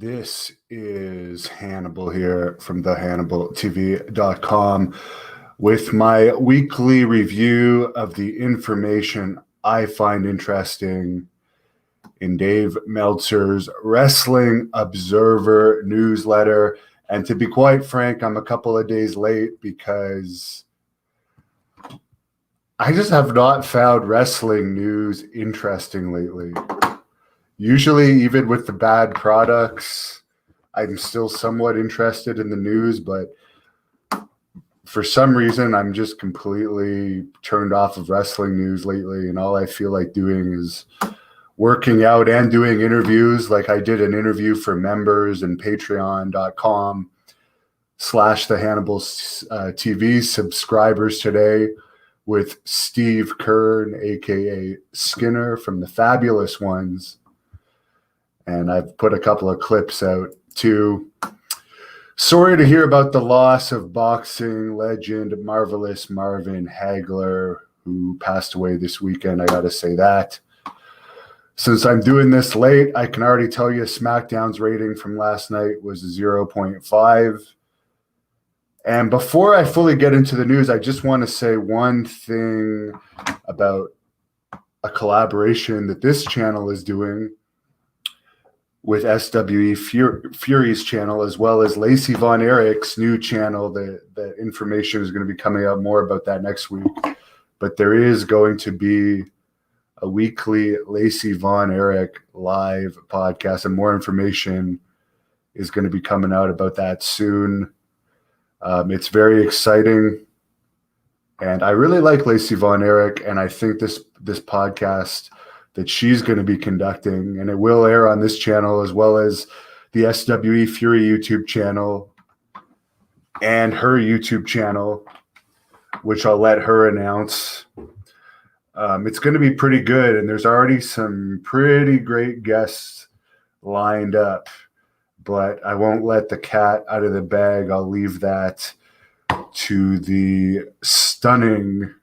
This is Hannibal here from the HannibalTV.com with my weekly review of the information I find interesting in Dave Meltzer's Wrestling Observer newsletter. And to be quite frank, I'm a couple of days late because I just have not found wrestling news interesting lately. Usually, even with the bad products, I'm still somewhat interested in the news, but for some reason, I'm just completely turned off of wrestling news lately, and all I feel like doing is working out and doing interviews. Like I did an interview for members and patreon.com/the Hannibal TV subscribers today with Steve Kern, aka Skinner from the Fabulous Ones. And I've put a couple of clips out too. Sorry to hear about the loss of boxing legend Marvelous Marvin Hagler, who passed away this weekend. I got to say that. Since I'm doing this late, I can already tell you SmackDown's rating from last night was 0.5. And before I fully get into the news, I just want to say one thing about a collaboration that this channel is doing with SWE Fury's channel, as well as Lacey Von Erich's new channel. That information is going to be coming out more about that next week. But there is going to be a weekly Lacey Von Erich live podcast, and more information is going to be coming out about that soon. It's very exciting, and I really like Lacey Von Erich, and I think this podcast that she's going to be conducting, and it will air on this channel as well as the SWE Fury YouTube channel and her YouTube channel, which I'll let her announce. It's going to be pretty good, and there's already some pretty great guests lined up, but I won't let the cat out of the bag. I'll leave that to the stunning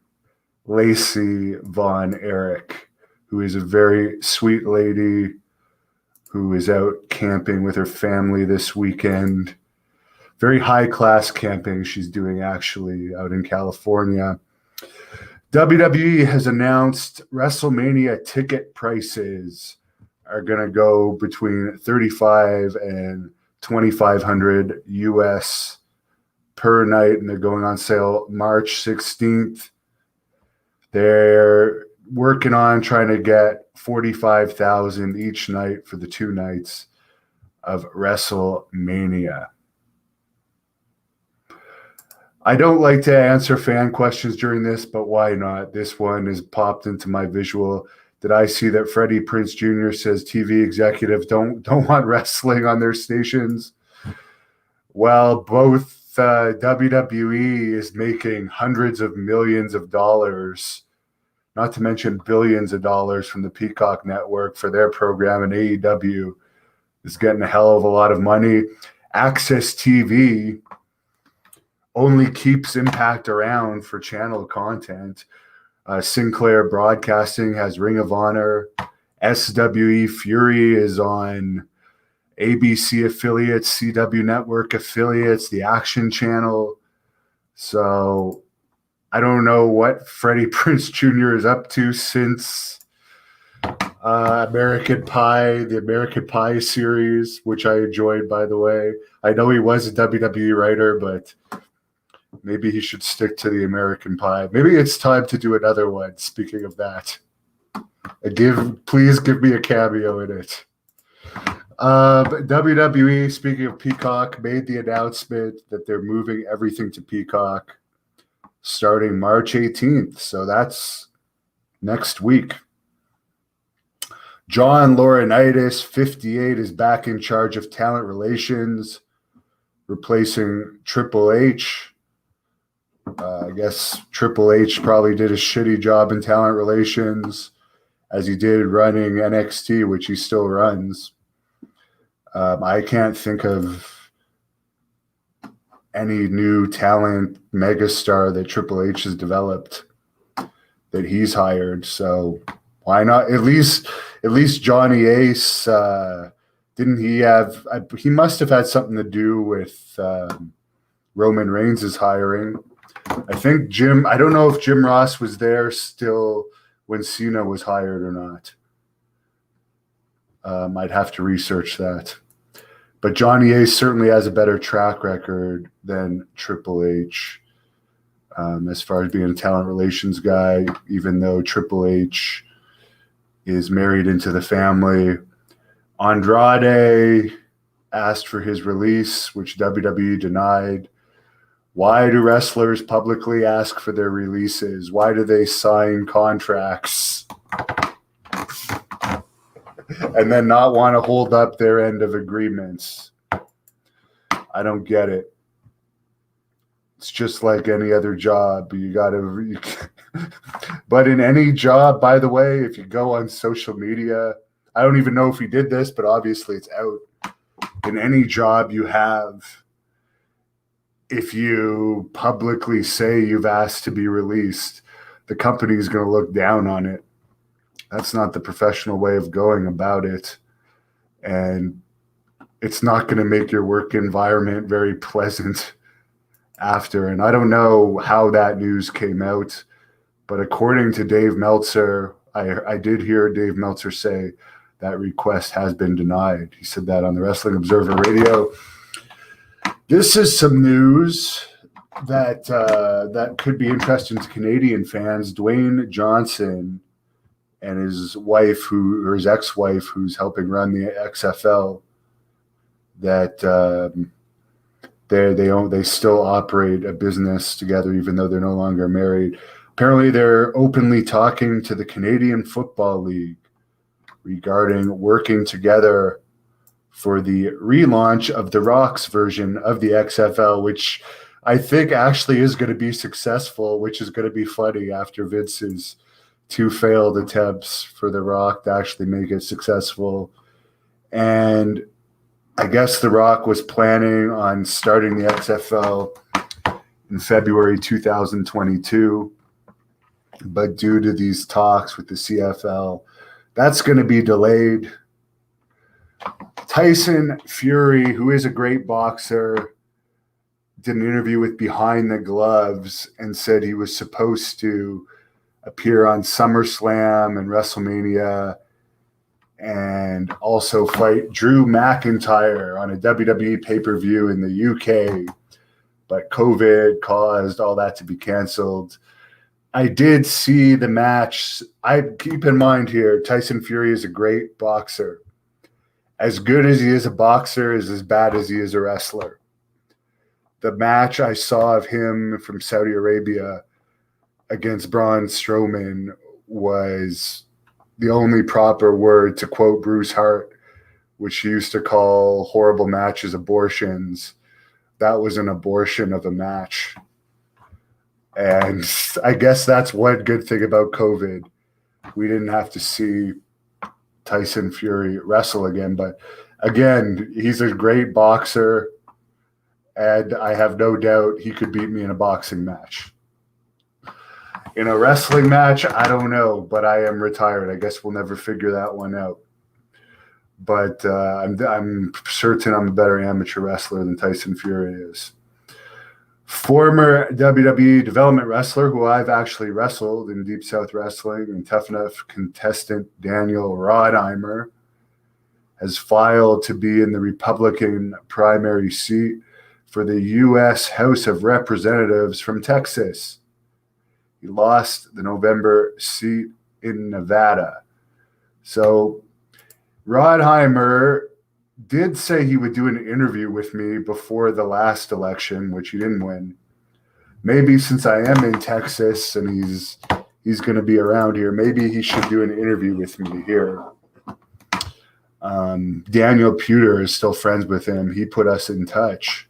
Lacey Von Erich, who is a very sweet lady who is out camping with her family this weekend. Very high-class camping she's doing, actually, out in California. WWE has announced WrestleMania ticket prices are going to go between $3,500 and $2,500 US per night, and they're going on sale March 16th. They're working on trying to get $45,000 each night for the 2 nights of WrestleMania. I don't like to answer fan questions during this, but why not? This one has popped into my visual. Did I see that Freddie Prinze Jr. says TV executives don't want wrestling on their stations? Well, both WWE is making hundreds of millions of dollars, not to mention billions of dollars, from the Peacock Network for their program, and AEW is getting a hell of a lot of money. Access TV only keeps Impact around for channel content. Sinclair Broadcasting has Ring of Honor. SWE Fury is on ABC affiliates, CW Network affiliates, the Action Channel. So I don't know what Freddie Prinze Jr. is up to since American Pie, the American Pie series, which I enjoyed, by the way. I know he was a WWE writer, but maybe he should stick to the American Pie. Maybe it's time to do another one, speaking of that. Please give me a cameo in it. WWE, speaking of Peacock, made the announcement that they're moving everything to Peacock starting March 18th. So that's next week. John Laurinaitis, 58, is back in charge of talent relations, replacing Triple H. I guess Triple H probably did a shitty job in talent relations, as he did running NXT, which he still runs. I can't think of any new talent megastar that Triple H has developed that he's hired. So why not? At least Johnny Ace Didn't he have? He must have had something to do with Roman Reigns' hiring. I think Jim. I don't know if Jim Ross was there still when Cena was hired or not. I'd have to research that. But Johnny Ace certainly has a better track record than Triple H as far as being a talent relations guy, even though Triple H is married into the family. Andrade asked for his release, which WWE denied. Why do wrestlers publicly ask for their releases? Why do they sign contracts and then not want to hold up their end of agreements? I don't get it. It's just like any other job. But in any job, by the way, if you go on social media, I don't even know if he did this, but obviously it's out. In any job you have, if you publicly say you've asked to be released, the company is going to look down on it. That's not the professional way of going about it. And it's not going to make your work environment very pleasant after. And I don't know how that news came out, but according to Dave Meltzer, I did hear Dave Meltzer say that request has been denied. He said that on the Wrestling Observer Radio. This is some news that could be interesting to Canadian fans. Dwayne Johnson and his wife, or his ex-wife, who's helping run the XFL, that they still operate a business together, even though they're no longer married. Apparently, they're openly talking to the Canadian Football League regarding working together for the relaunch of The Rock's version of the XFL, which I think actually is going to be successful, which is going to be funny after Vince's 2 failed attempts for The Rock to actually make it successful. And I guess The Rock was planning on starting the XFL in February 2022, but due to these talks with the CFL, that's going to be delayed. Tyson Fury, who is a great boxer, did an interview with Behind the Gloves and said he was supposed to appear on SummerSlam and WrestleMania and also fight Drew McIntyre on a WWE pay-per-view in the UK. But COVID caused all that to be canceled. I did see the match. I keep in mind here, Tyson Fury is a great boxer. As good as he is a boxer is as bad as he is a wrestler. The match I saw of him from Saudi Arabia against Braun Strowman was the only proper word to quote Bruce Hart, which he used to call horrible matches abortions. That was an abortion of a match. And I guess that's one good thing about COVID. We didn't have to see Tyson Fury wrestle again. But again, he's a great boxer, and I have no doubt he could beat me in a boxing match. In a wrestling match, I don't know, but I am retired. I guess we'll never figure that one out. But I'm certain I'm a better amateur wrestler than Tyson Fury is. Former WWE development wrestler who I've actually wrestled in Deep South Wrestling and Tough Enough contestant Daniel Rodheimer has filed to be in the Republican primary seat for the U.S. House of Representatives from Texas. He lost the November seat in Nevada. So Rodheimer did say he would do an interview with me before the last election, which he didn't win. Maybe since I am in Texas and he's going to be around here, maybe he should do an interview with me here. Daniel Puder is still friends with him. He put us in touch.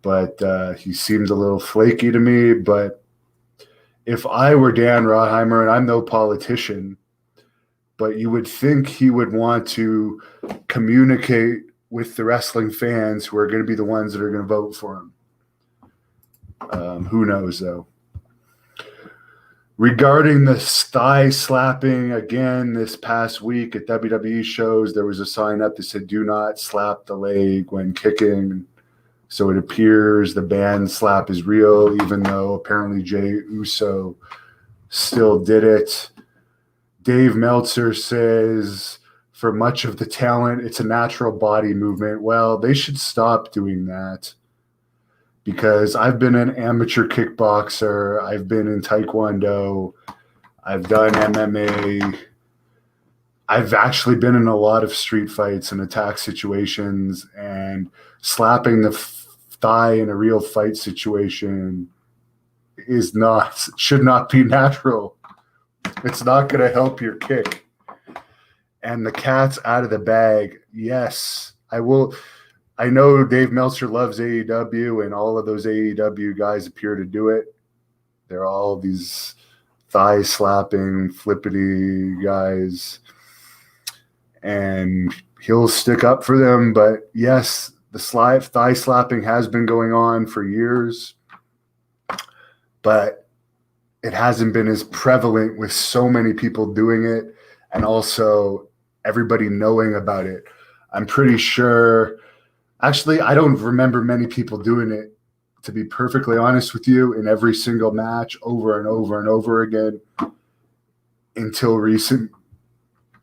But he seems a little flaky to me. But if I were Dan Rodheimer, and I'm no politician, but you would think he would want to communicate with the wrestling fans who are going to be the ones that are going to vote for him. Who knows, though? Regarding the thigh slapping, again, this past week at WWE shows, there was a sign up that said, do not slap the leg when kicking. So it appears the band slap is real, even though apparently Jey Uso still did it. Dave Meltzer says, for much of the talent, it's a natural body movement. Well, they should stop doing that, because I've been an amateur kickboxer. I've been in Taekwondo. I've done MMA. I've actually been in a lot of street fights and attack situations, and slapping the thigh in a real fight situation should not be natural. It's not going to help your kick. And the cat's out of the bag. Yes, I will. I know Dave Meltzer loves AEW, and all of those AEW guys appear to do it. They're all these thigh slapping, flippity guys, and he'll stick up for them. But yes, the thigh slapping has been going on for years, but it hasn't been as prevalent with so many people doing it, and also everybody knowing about it. I'm pretty sure. Actually, I don't remember many people doing it, to be perfectly honest with you, in every single match over and over and over again until recent,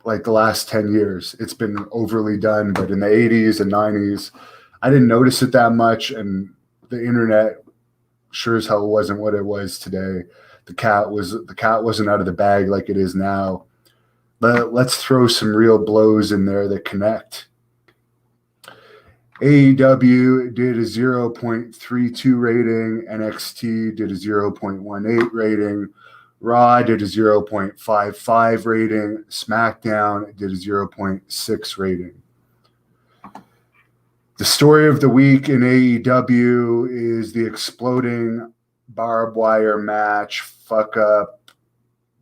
like the last 10 years. It's been overly done, but in the 80s and 90s, I didn't notice it that much, and the internet sure as hell wasn't what it was today. The cat wasn't out of the bag like it is now. But let's throw some real blows in there that connect. AEW did a 0.32 rating. NXT did a 0.18 rating. Raw did a 0.55 rating. SmackDown did a 0.6 rating. The story of the week in AEW is the exploding barbed wire match fuck up.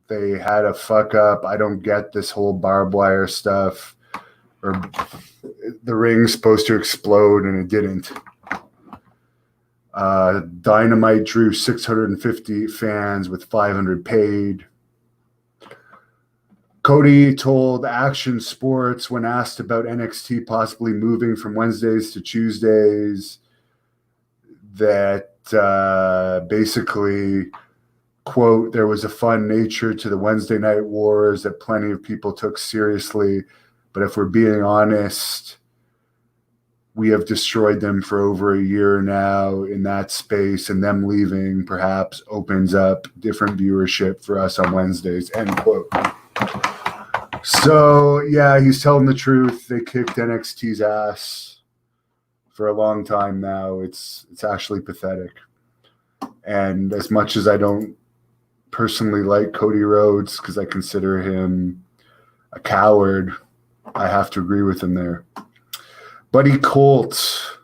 They had a fuck up. I don't get this whole barbed wire stuff. Or the ring's supposed to explode and it didn't. Dynamite drew 650 fans with 500 paid. Cody told Action Sports when asked about NXT possibly moving from Wednesdays to Tuesdays that basically, quote, there was a fun nature to the Wednesday night wars that plenty of people took seriously. But if we're being honest, we have destroyed them for over a year now in that space, and them leaving perhaps opens up different viewership for us on Wednesdays, end quote. So, yeah, he's telling the truth. They kicked NXT's ass for a long time now. It's actually pathetic. And as much as I don't personally like Cody Rhodes because I consider him a coward, I have to agree with him there. Buddy Colt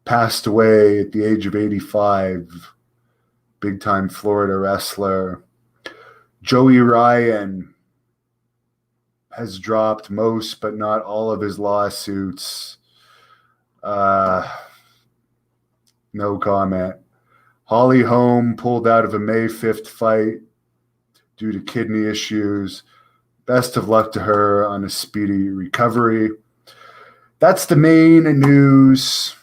passed away at the age of 85. Big-time Florida wrestler. Joey Ryan has dropped most but not all of his lawsuits. No comment. Holly Holm pulled out of a May 5th fight due to kidney issues. Best of luck to her on a speedy recovery. That's the main news.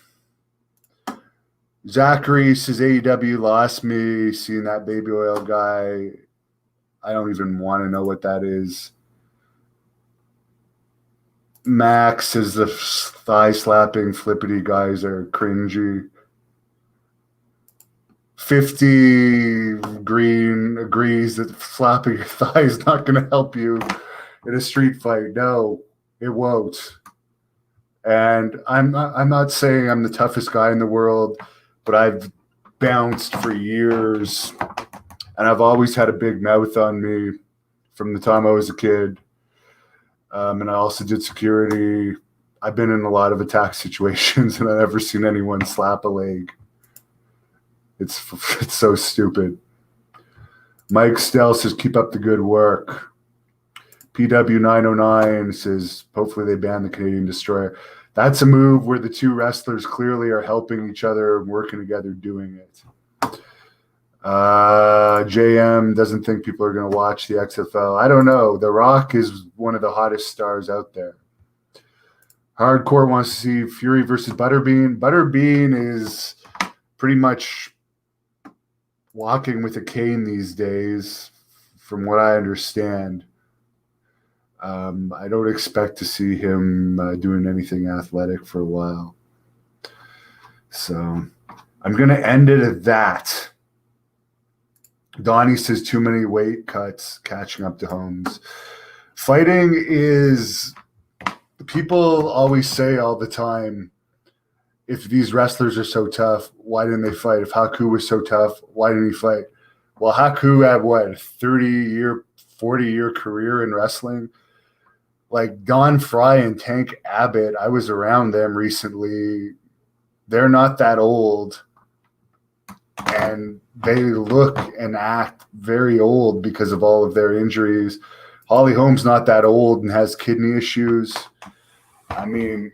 Zachary says AEW lost me. Seeing that baby oil guy, I don't even want to know what that is. Max says the thigh-slapping flippity guys are cringy. 50 Green agrees that slapping your thigh is not going to help you in a street fight. No, it won't. And I'm not saying I'm the toughest guy in the world, but I've bounced for years, and I've always had a big mouth on me from the time I was a kid. And I also did security. I've been in a lot of attack situations, and I've never seen anyone slap a leg. It's so stupid. Mike Stell says, keep up the good work. PW909 says, hopefully they ban the Canadian Destroyer. That's a move where the two wrestlers clearly are helping each other and working together doing it. JM doesn't think people are going to watch the XFL. I don't know. The Rock is one of the hottest stars out there. Hardcore wants to see Fury versus Butterbean. Butterbean is pretty much walking with a cane these days, from what I understand. I don't expect to see him doing anything athletic for a while. So I'm going to end it at that. Donnie says too many weight cuts catching up to Holmes. Fighting is, people always say all the time, if these wrestlers are so tough, why didn't they fight? If Haku was so tough, why didn't he fight? Well, Haku had what, a 30-year, 40-year career in wrestling? Like Don Fry and Tank Abbott, I was around them recently. They're not that old. And they look and act very old because of all of their injuries. Holly Holm's not that old and has kidney issues. I mean,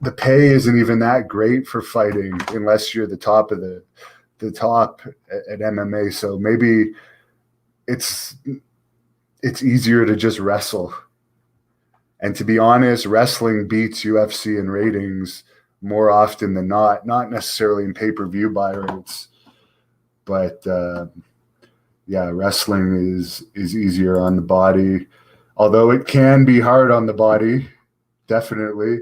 the pay isn't even that great for fighting unless you're the top of the top at MMA. So maybe it's easier to just wrestle. And to be honest, wrestling beats UFC in ratings more often than not necessarily in pay-per-view buy rates, but yeah, wrestling is easier on the body, although it can be hard on the body, definitely,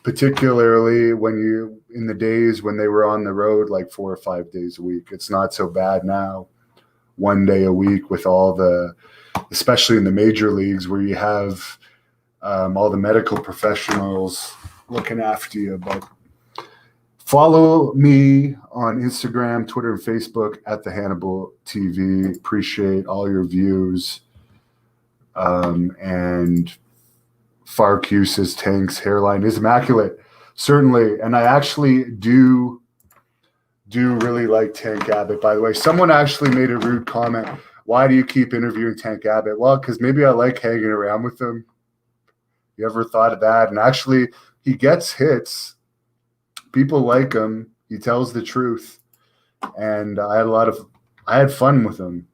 particularly when you, in the days when they were on the road like 4 or 5 days a week. It's not so bad now, 1 day a week with all the, especially in the major leagues where you have all the medical professionals looking after you. But follow me on Instagram, Twitter, and Facebook at the Hannibal TV. Appreciate all your views. And Farq says Tank's hairline is immaculate. Certainly. And I actually do really like Tank Abbott, by the way. Someone actually made a rude comment. Why do you keep interviewing Tank Abbott? Well, because maybe I like hanging around with him. You ever thought of that? And actually, he gets hits. People like him. He tells the truth. And I had fun with him.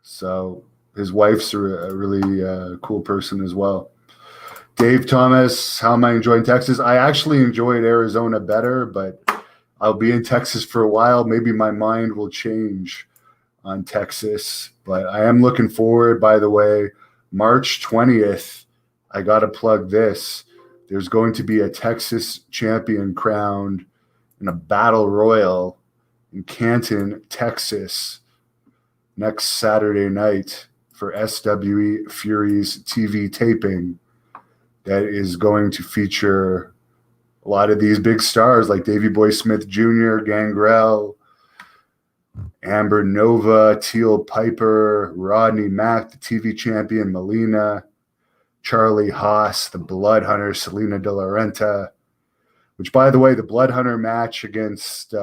So his wife's a really cool person as well. Dave Thomas, how am I enjoying Texas? I actually enjoyed Arizona better, but I'll be in Texas for a while. Maybe my mind will change on Texas. But I am looking forward, by the way, March 20th, I got to plug this. There's going to be a Texas champion crowned in a battle royal in Canton, Texas, next Saturday night for SWE Fury's TV taping that is going to feature a lot of these big stars like Davey Boy Smith Jr., Gangrel, Amber Nova, Teal Piper, Rodney Mack, the TV champion, Melina, Charlie Haas, the Blood Hunter, Selena De La Renta, which, by the way, the Blood Hunter match against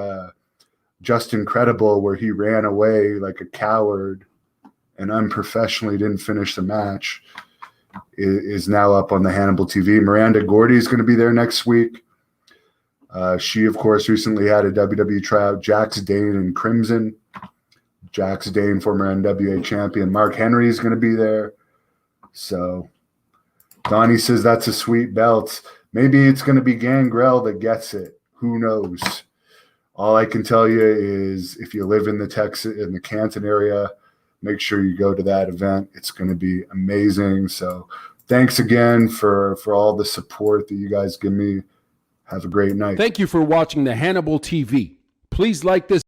Justin Credible, where he ran away like a coward and unprofessionally didn't finish the match, is now up on the Hannibal TV. Miranda Gordy is going to be there next week. She, of course, recently had a WWE tryout. Jax Dane and Crimson. Jax Dane, former NWA champion. Mark Henry is going to be there. So Donnie says that's a sweet belt. Maybe it's going to be Gangrel that gets it. Who knows? All I can tell you is if you live in the Canton area, make sure you go to that event. It's going to be amazing. So thanks again for all the support that you guys give me. Have a great night. Thank you for watching the Hannibal TV. Please like this